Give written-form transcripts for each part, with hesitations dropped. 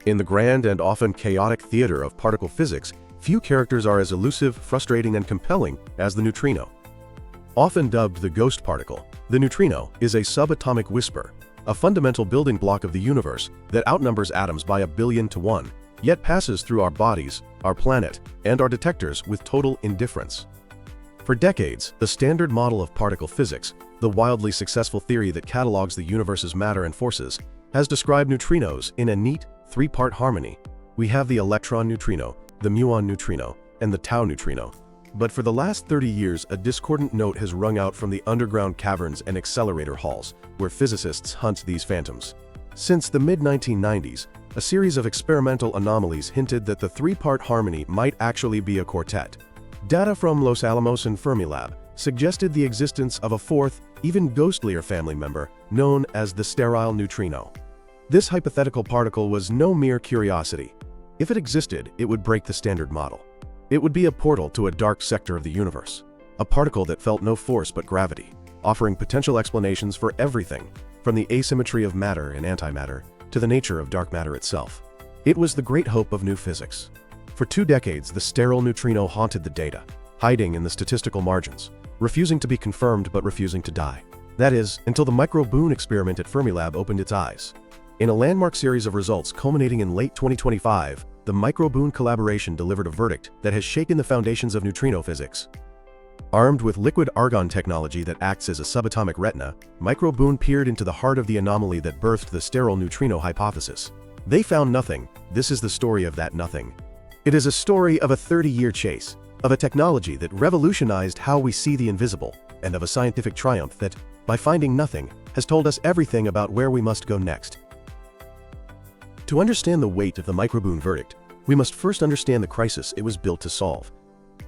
In the grand and often chaotic theater of particle physics, few characters are as elusive, frustrating, and compelling as the neutrino. Often dubbed the ghost particle, the neutrino is a subatomic whisper, a fundamental building block of the universe that outnumbers atoms by 1,000,000,000 to 1, yet passes through our bodies, our planet, and our detectors with total indifference. For decades, the standard model of particle physics, the wildly successful theory that catalogs the universe's matter and forces, has described neutrinos in a neat, three-part harmony. We have the electron neutrino, the muon neutrino, and the tau neutrino. But for the last 30 years, a discordant note has rung out from the underground caverns and accelerator halls, where physicists hunt these phantoms. Since the mid-1990s, a series of experimental anomalies hinted that the three-part harmony might actually be a quartet. Data from Los Alamos and Fermilab suggested the existence of a fourth, even ghostlier family member, known as the sterile neutrino. This hypothetical particle was no mere curiosity. If it existed, it would break the standard model. It would be a portal to a dark sector of the universe, a particle that felt no force but gravity, offering potential explanations for everything, from the asymmetry of matter and antimatter to the nature of dark matter itself. It was the great hope of new physics. For 2 decades, the sterile neutrino haunted the data, hiding in the statistical margins, refusing to be confirmed but refusing to die. That is, until the MicroBooNE experiment at Fermilab opened its eyes. In a landmark series of results culminating in late 2025, the MicroBooNE collaboration delivered a verdict that has shaken the foundations of neutrino physics. Armed with liquid argon technology that acts as a subatomic retina, MicroBooNE peered into the heart of the anomaly that birthed the sterile neutrino hypothesis. They found nothing. This is the story of that nothing. It is a story of a 30-year chase, of a technology that revolutionized how we see the invisible, and of a scientific triumph that, by finding nothing, has told us everything about where we must go next. To understand the weight of the MicroBooNE verdict, we must first understand the crisis it was built to solve.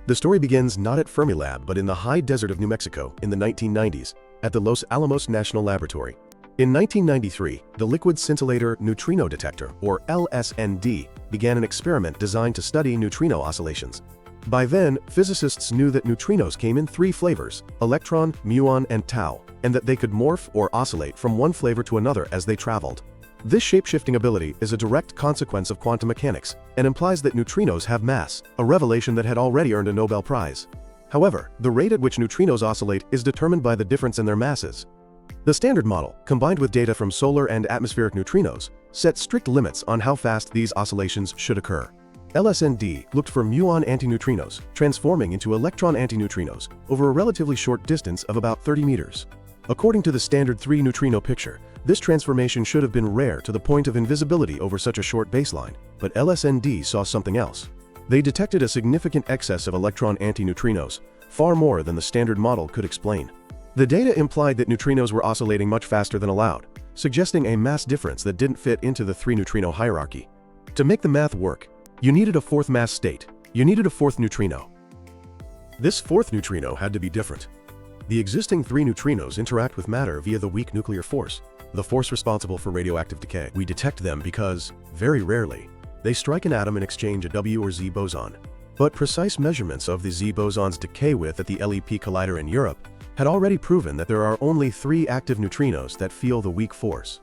The story begins not at Fermilab but in the high desert of New Mexico in the 1990s, at the Los Alamos National Laboratory. In 1993, the Liquid Scintillator Neutrino Detector, or LSND, began an experiment designed to study neutrino oscillations. By then, physicists knew that neutrinos came in 3 flavors, electron, muon, and tau, and that they could morph or oscillate from one flavor to another as they traveled. This shape-shifting ability is a direct consequence of quantum mechanics and implies that neutrinos have mass, a revelation that had already earned a Nobel Prize. However, the rate at which neutrinos oscillate is determined by the difference in their masses. The standard model, combined with data from solar and atmospheric neutrinos, set strict limits on how fast these oscillations should occur. LSND looked for muon antineutrinos, transforming into electron antineutrinos over a relatively short distance of about 30 meters. According to the standard 3 neutrino picture, this transformation should have been rare to the point of invisibility over such a short baseline, but LSND saw something else. They detected a significant excess of electron antineutrinos, far more than the standard model could explain. The data implied that neutrinos were oscillating much faster than allowed, suggesting a mass difference that didn't fit into the 3 neutrino hierarchy. To make the math work, you needed a fourth mass state. You needed a fourth neutrino. This fourth neutrino had to be different. The existing 3 neutrinos interact with matter via the weak nuclear force, the force responsible for radioactive decay. We detect them because, very rarely, they strike an atom and exchange a W or Z boson. But precise measurements of the Z boson's decay width at the LEP collider in Europe had already proven that there are only 3 active neutrinos that feel the weak force.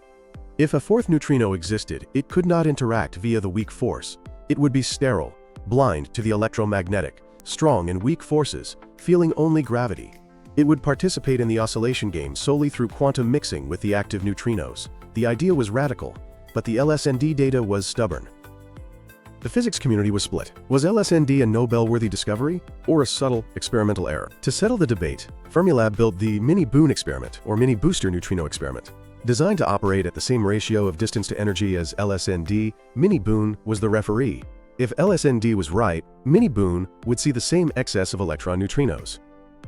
If a fourth neutrino existed, it could not interact via the weak force. It would be sterile, blind to the electromagnetic, strong and weak forces, feeling only gravity. It would participate in the oscillation game solely through quantum mixing with the active neutrinos. The idea was radical, but the LSND data was stubborn. The physics community was split. Was LSND a Nobel-worthy discovery, or a subtle experimental error? To settle the debate, Fermilab built the mini-BooNE experiment, or mini-booster neutrino experiment. Designed to operate at the same ratio of distance to energy as LSND, mini-BooNE was the referee. If LSND was right, mini-BooNE would see the same excess of electron neutrinos.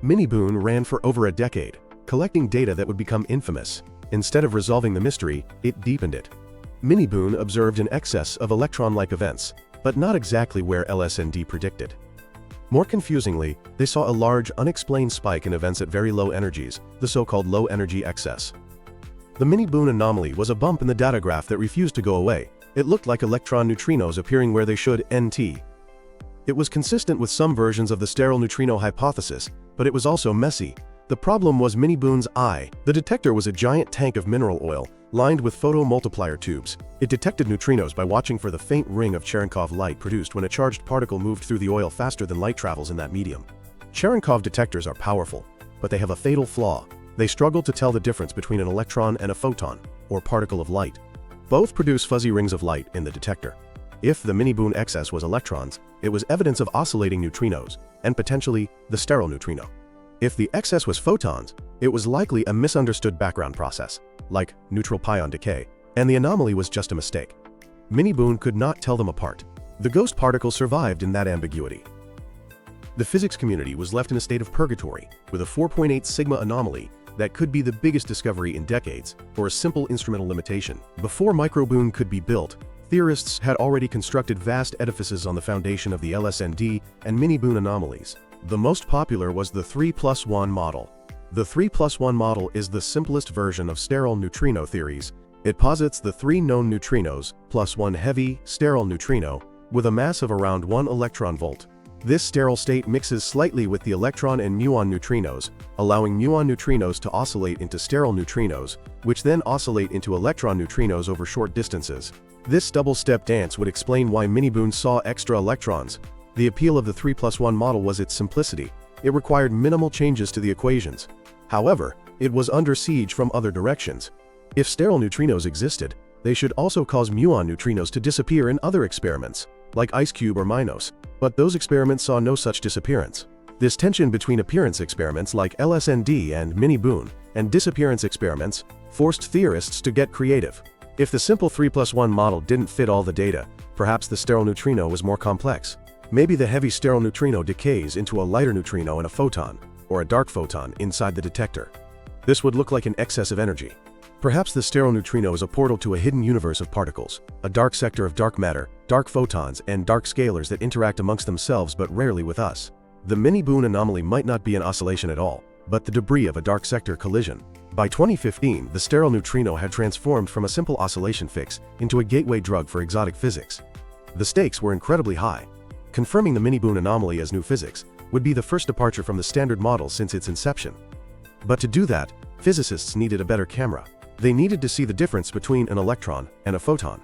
Mini-BooNE ran for over a decade, collecting data that would become infamous. Instead of resolving the mystery, it deepened it. Mini-BooNE observed an excess of electron-like events, but not exactly where LSND predicted. More confusingly, they saw a large, unexplained spike in events at very low energies, the so-called low-energy excess. The mini-BooNE anomaly was a bump in the data graph that refused to go away. It looked like electron neutrinos appearing where they should, NT. It was consistent with some versions of the sterile neutrino hypothesis, but it was also messy. The problem was mini-BooNE's eye. The detector was a giant tank of mineral oil, Lined with photomultiplier tubes, it detected neutrinos by watching for the faint ring of Cherenkov light produced when a charged particle moved through the oil faster than light travels in that medium. Cherenkov detectors are powerful, but they have a fatal flaw. They struggle to tell the difference between an electron and a photon, or particle of light. Both produce fuzzy rings of light in the detector. If the MicroBooNE excess was electrons, it was evidence of oscillating neutrinos, and potentially the sterile neutrino. If the excess was photons, it was likely a misunderstood background process, like neutral pion decay, and the anomaly was just a mistake. MicroBooNE could not tell them apart. The ghost particle survived in that ambiguity. The physics community was left in a state of purgatory, with a 4.8 sigma anomaly that could be the biggest discovery in decades, or a simple instrumental limitation. Before MicroBooNE could be built, theorists had already constructed vast edifices on the foundation of the LSND and MicroBooNE anomalies. The most popular was the 3+1 model. The 3+1 model is the simplest version of sterile neutrino theories. It posits the 3 known neutrinos plus 1 heavy, sterile neutrino with a mass of around 1 electron volt. This sterile state mixes slightly with the electron and muon neutrinos, allowing muon neutrinos to oscillate into sterile neutrinos, which then oscillate into electron neutrinos over short distances. This double-step dance would explain why MicroBooNE saw extra electrons. The appeal of the 3+1 model was its simplicity. It required minimal changes to the equations. However, it was under siege from other directions. If sterile neutrinos existed, they should also cause muon neutrinos to disappear in other experiments, like IceCube or MINOS, but those experiments saw no such disappearance. This tension between appearance experiments like LSND and MicroBooNE and disappearance experiments forced theorists to get creative. If the simple 3+1 model didn't fit all the data, perhaps the sterile neutrino was more complex. Maybe the heavy sterile neutrino decays into a lighter neutrino and a photon, or a dark photon, inside the detector. This would look like an excess of energy. Perhaps the sterile neutrino is a portal to a hidden universe of particles, a dark sector of dark matter, dark photons, and dark scalars that interact amongst themselves but rarely with us. The MicroBooNE anomaly might not be an oscillation at all, but the debris of a dark sector collision. By 2015, the sterile neutrino had transformed from a simple oscillation fix into a gateway drug for exotic physics. The stakes were incredibly high. Confirming the MicroBooNE anomaly as new physics would be the first departure from the standard model since its inception. But to do that, physicists needed a better camera. They needed to see the difference between an electron and a photon.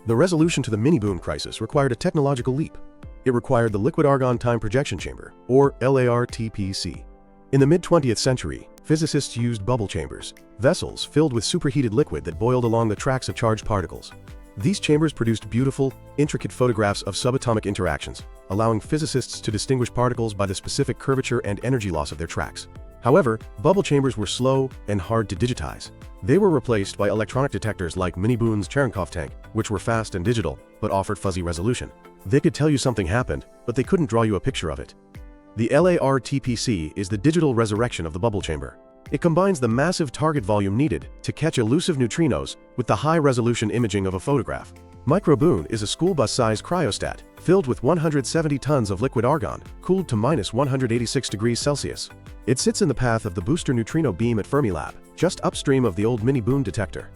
The resolution to the MicroBooNE crisis required a technological leap. It required the liquid argon time projection chamber, or LARTPC. In the mid-20th century, physicists used bubble chambers, vessels filled with superheated liquid that boiled along the tracks of charged particles. These chambers produced beautiful, intricate photographs of subatomic interactions, allowing physicists to distinguish particles by the specific curvature and energy loss of their tracks. However, bubble chambers were slow and hard to digitize. They were replaced by electronic detectors like MicroBooNE's Cherenkov tank, which were fast and digital, but offered fuzzy resolution. They could tell you something happened, but they couldn't draw you a picture of it. The LARTPC is the digital resurrection of the bubble chamber. It combines the massive target volume needed to catch elusive neutrinos with the high-resolution imaging of a photograph. MicroBooNE is a school bus-sized cryostat filled with 170 tons of liquid argon, cooled to -186 degrees Celsius. It sits in the path of the booster neutrino beam at Fermilab, just upstream of the old MicroBooNE detector.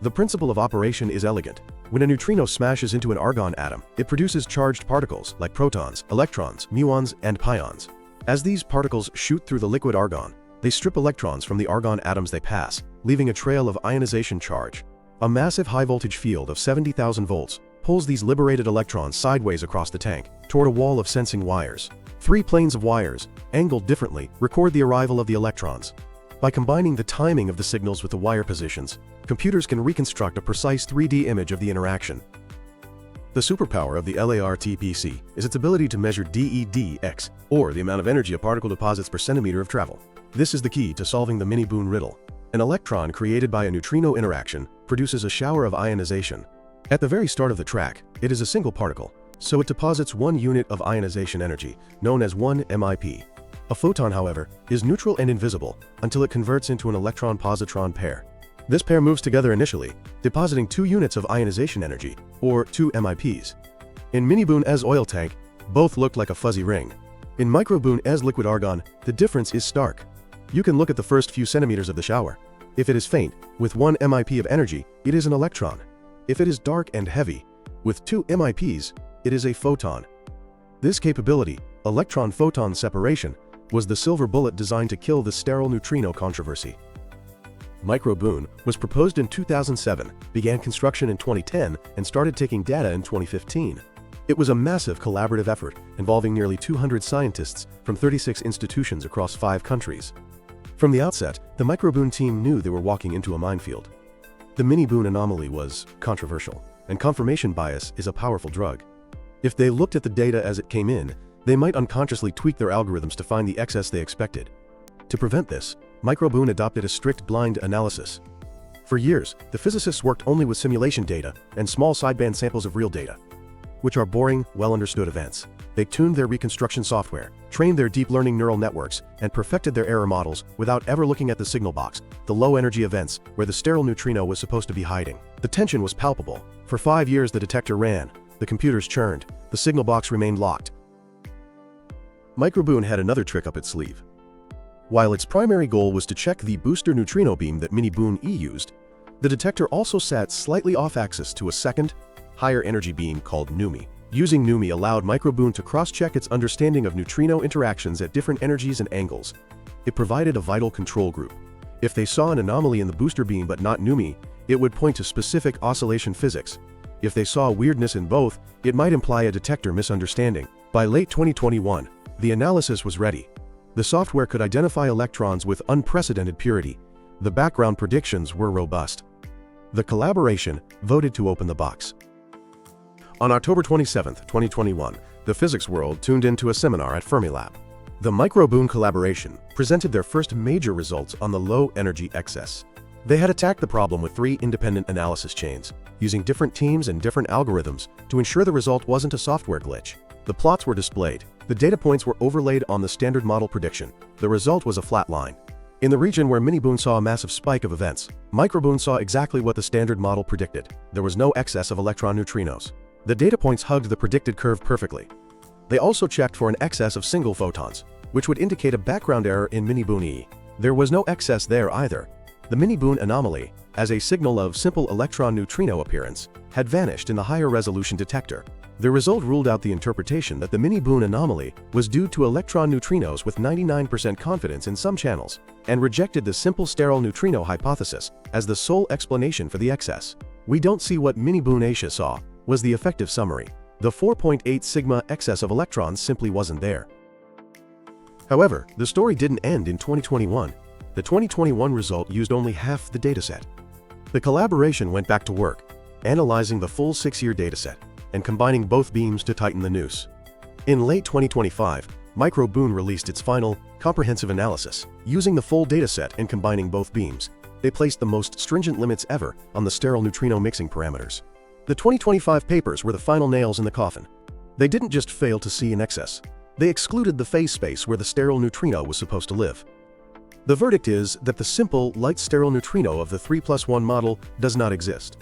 The principle of operation is elegant. When a neutrino smashes into an argon atom, it produces charged particles like protons, electrons, muons, and pions. As these particles shoot through the liquid argon, they strip electrons from the argon atoms they pass, leaving a trail of ionization charge. A massive high-voltage field of 70,000 volts pulls these liberated electrons sideways across the tank, toward a wall of sensing wires. 3 planes of wires, angled differently, record the arrival of the electrons. By combining the timing of the signals with the wire positions, computers can reconstruct a precise 3D image of the interaction. The superpower of the LARTPC is its ability to measure DEDX, or the amount of energy a particle deposits per centimeter of travel. This is the key to solving the MicroBooNE riddle. An electron created by a neutrino interaction produces a shower of ionization. At the very start of the track, it is a single particle, so it deposits 1 unit of ionization energy, known as 1 MIP. A photon, however, is neutral and invisible until it converts into an electron-positron pair. This pair moves together initially, depositing 2 units of ionization energy, or 2 MIPs. In MicroBooNE's oil tank, both looked like a fuzzy ring. In MicroBooNE's liquid argon, the difference is stark. You can look at the first few centimeters of the shower. If it is faint, with 1 MIP of energy, it is an electron. If it is dark and heavy, with 2 MIPs, it is a photon. This capability, electron-photon separation, was the silver bullet designed to kill the sterile neutrino controversy. MicroBooNE, was proposed in 2007, began construction in 2010, and started taking data in 2015. It was a massive collaborative effort involving nearly 200 scientists from 36 institutions across 5 countries. From the outset, the MicroBooNE team knew they were walking into a minefield. The mini-BooNE anomaly was controversial, and confirmation bias is a powerful drug. If they looked at the data as it came in, they might unconsciously tweak their algorithms to find the excess they expected. To prevent this, MicroBooNE adopted a strict blind analysis. For years, the physicists worked only with simulation data and small sideband samples of real data, which are boring, well-understood events. They tuned their reconstruction software, trained their deep learning neural networks, and perfected their error models without ever looking at the signal box, the low-energy events where the sterile neutrino was supposed to be hiding. The tension was palpable. For 5 years the detector ran, the computers churned, the signal box remained locked. MicroBooNE had another trick up its sleeve. While its primary goal was to check the booster neutrino beam that MicroBooNE used, the detector also sat slightly off-axis to a second, higher energy beam called NUMI. Using NUMI allowed MicroBooNE to cross-check its understanding of neutrino interactions at different energies and angles. It provided a vital control group. If they saw an anomaly in the booster beam but not NUMI, it would point to specific oscillation physics. If they saw weirdness in both, it might imply a detector misunderstanding. By late 2021, the analysis was ready. The software could identify electrons with unprecedented purity. The background predictions were robust. The collaboration voted to open the box. On October 27, 2021, the physics world tuned into a seminar at Fermilab. The MicroBooNE collaboration presented their first major results on the low-energy excess. They had attacked the problem with 3 independent analysis chains, using different teams and different algorithms to ensure the result wasn't a software glitch. The plots were displayed. The data points were overlaid on the standard model prediction. The result was a flat line. In the region where MicroBooNE saw a massive spike of events, MicroBooNE saw exactly what the standard model predicted. There was no excess of electron neutrinos. The data points hugged the predicted curve perfectly. They also checked for an excess of single photons, which would indicate a background error in MicroBooNE. There was no excess there either. The MicroBooNE anomaly, as a signal of simple electron neutrino appearance, had vanished in the higher resolution detector. The result ruled out the interpretation that the MicroBooNE anomaly was due to electron neutrinos with 99% confidence in some channels, and rejected the simple sterile neutrino hypothesis as the sole explanation for the excess. We don't see what MicroBooNE saw, was the effective summary. The 4.8 sigma excess of electrons simply wasn't there. However, the story didn't end in 2021. The 2021 result used only half the dataset. The collaboration went back to work, analyzing the full 6-year dataset and combining both beams to tighten the noose. In late 2025, MicroBooNE released its final, comprehensive analysis. Using the full dataset and combining both beams, they placed the most stringent limits ever on the sterile neutrino mixing parameters. The 2025 papers were the final nails in the coffin. They didn't just fail to see an excess. They excluded the phase space where the sterile neutrino was supposed to live. The verdict is that the simple, light sterile neutrino of the 3+1 model does not exist.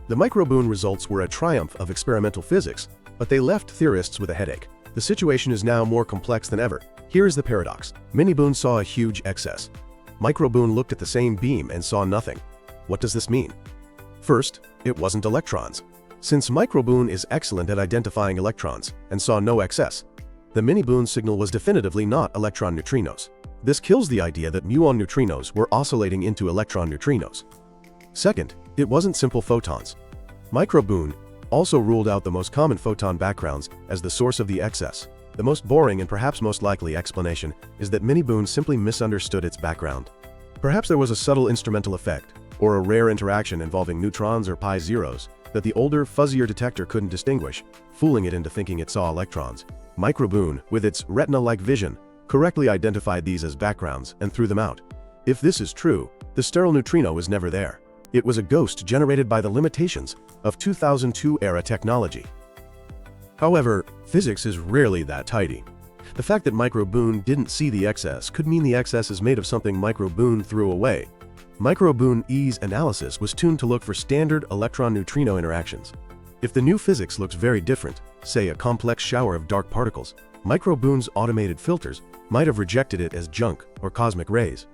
The MicroBooNE results were a triumph of experimental physics, but they left theorists with a headache. The situation is now more complex than ever. Here is the paradox. MicroBooNE saw a huge excess. MicroBooNE looked at the same beam and saw nothing. What does this mean? First, it wasn't electrons. Since MicroBooNE is excellent at identifying electrons and saw no excess, the MicroBooNE signal was definitively not electron neutrinos. This kills the idea that muon neutrinos were oscillating into electron neutrinos. Second, it wasn't simple photons. MicroBooNE also ruled out the most common photon backgrounds as the source of the excess. The most boring and perhaps most likely explanation is that MicroBooNE simply misunderstood its background. Perhaps there was a subtle instrumental effect, or a rare interaction involving neutrons or pi zeros, that the older, fuzzier detector couldn't distinguish, fooling it into thinking it saw electrons. MicroBooNE, with its retina-like vision, correctly identified these as backgrounds and threw them out. If this is true, the sterile neutrino was never there. It was a ghost generated by the limitations of 2002-era technology. However, physics is rarely that tidy. The fact that MicroBooNE didn't see the excess could mean the excess is made of something MicroBooNE threw away. MicroBooNE's analysis was tuned to look for standard electron-neutrino interactions. If the new physics looks very different, say a complex shower of dark particles, MicroBooNE's automated filters might have rejected it as junk or cosmic rays.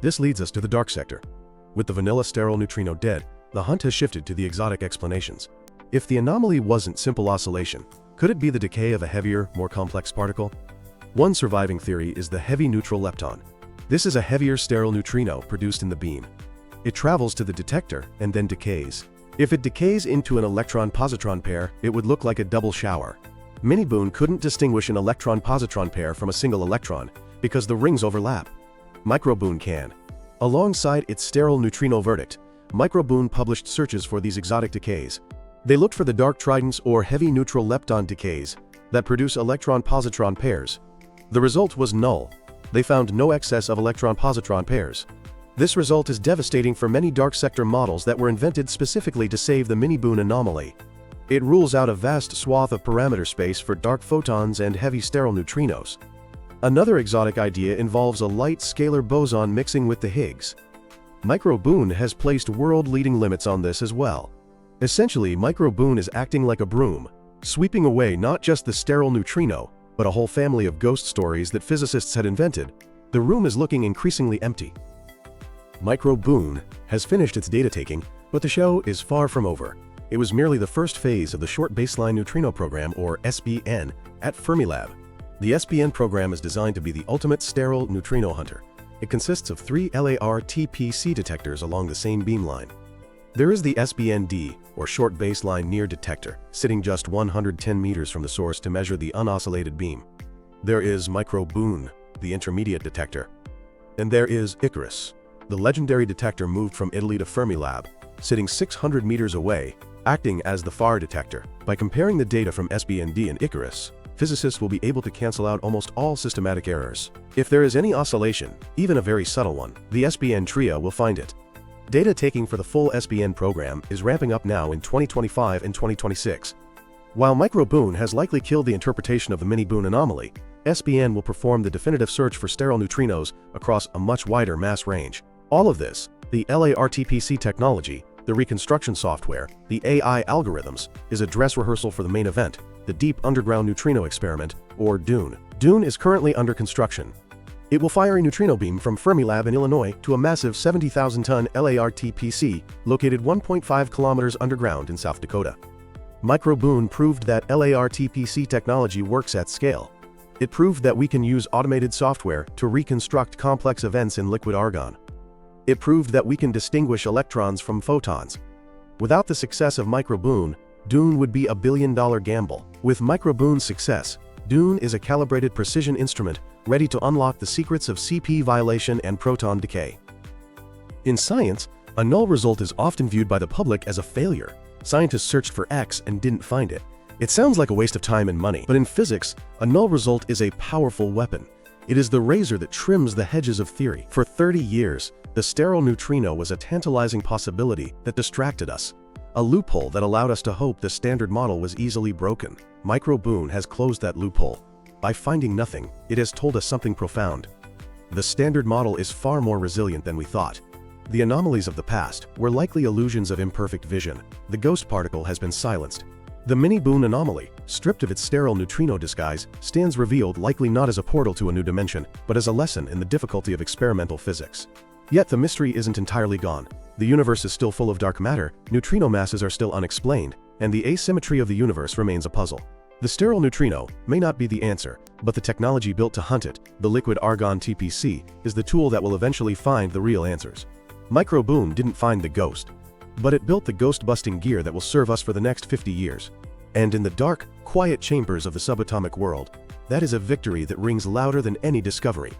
This leads us to the dark sector. With the vanilla sterile neutrino dead, the hunt has shifted to the exotic explanations. If the anomaly wasn't simple oscillation, could it be the decay of a heavier, more complex particle? One surviving theory is the heavy neutral lepton. This is a heavier sterile neutrino produced in the beam. It travels to the detector and then decays. If it decays into an electron-positron pair, it would look like a double shower. MicroBooNE couldn't distinguish an electron-positron pair from a single electron because the rings overlap. MicroBooNE can. Alongside its sterile neutrino verdict, MicroBooNE published searches for these exotic decays. They looked for the dark tridents or heavy neutral lepton decays that produce electron-positron pairs. The result was null. They found no excess of electron-positron pairs. This result is devastating for many dark sector models that were invented specifically to save the MicroBooNE anomaly. It rules out a vast swath of parameter space for dark photons and heavy sterile neutrinos. Another exotic idea involves a light scalar boson mixing with the Higgs. MicroBooNE has placed world-leading limits on this as well. Essentially, MicroBooNE is acting like a broom, sweeping away not just the sterile neutrino, but a whole family of ghost stories that physicists had invented. The room is looking increasingly empty. MicroBooNE has finished its data taking, but the show is far from over. It was merely the first phase of the Short Baseline Neutrino Program, or SBN, at Fermilab. The SBN program is designed to be the ultimate sterile neutrino hunter. It consists of 3 LAR-TPC detectors along the same beamline. There is the SBN-D, or Short Baseline Near Detector, sitting just 110 meters from the source to measure the unoscillated beam. There is MicroBooNE, the intermediate detector. And there is Icarus, the legendary detector moved from Italy to Fermilab, sitting 600 meters away, acting as the far detector. By comparing the data from SBN-D and Icarus, physicists will be able to cancel out almost all systematic errors. If there is any oscillation, even a very subtle one, the SBN trio will find it. Data taking for the full SBN program is ramping up now in 2025 and 2026. While MicroBooNE has likely killed the interpretation of the MicroBooNE anomaly, SBN will perform the definitive search for sterile neutrinos across a much wider mass range. All of this, the LAR-TPC technology, the reconstruction software, the AI algorithms, is a dress rehearsal for the main event, the Deep Underground Neutrino Experiment, or DUNE. DUNE is currently under construction. It will fire a neutrino beam from Fermilab in Illinois to a massive 70,000-ton LAR-TPC located 1.5 kilometers underground in South Dakota. MicroBooNE proved that LAR-TPC technology works at scale. It proved that we can use automated software to reconstruct complex events in liquid argon. It proved that we can distinguish electrons from photons. Without the success of MicroBooNE, DUNE would be a billion-dollar gamble. With MicroBooNE's success, DUNE is a calibrated precision instrument ready to unlock the secrets of CP violation and proton decay. In science, a null result is often viewed by the public as a failure. Scientists searched for X and didn't find it. It sounds like a waste of time and money, but in physics, a null result is a powerful weapon. It is the razor that trims the hedges of theory. For 30 years, the sterile neutrino was a tantalizing possibility that distracted us, a loophole that allowed us to hope the standard model was easily broken. MicroBooNE has closed that loophole. By finding nothing, it has told us something profound. The standard model is far more resilient than we thought. The anomalies of the past were likely illusions of imperfect vision. The ghost particle has been silenced. The MicroBooNE anomaly, stripped of its sterile neutrino disguise, stands revealed likely not as a portal to a new dimension, but as a lesson in the difficulty of experimental physics. Yet the mystery isn't entirely gone. The universe is still full of dark matter, neutrino masses are still unexplained, and the asymmetry of the universe remains a puzzle. The sterile neutrino may not be the answer, but the technology built to hunt it, the liquid argon TPC, is the tool that will eventually find the real answers. MicroBooNE didn't find the ghost, but it built the ghost-busting gear that will serve us for the next 50 years. And in the dark, quiet chambers of the subatomic world, that is a victory that rings louder than any discovery.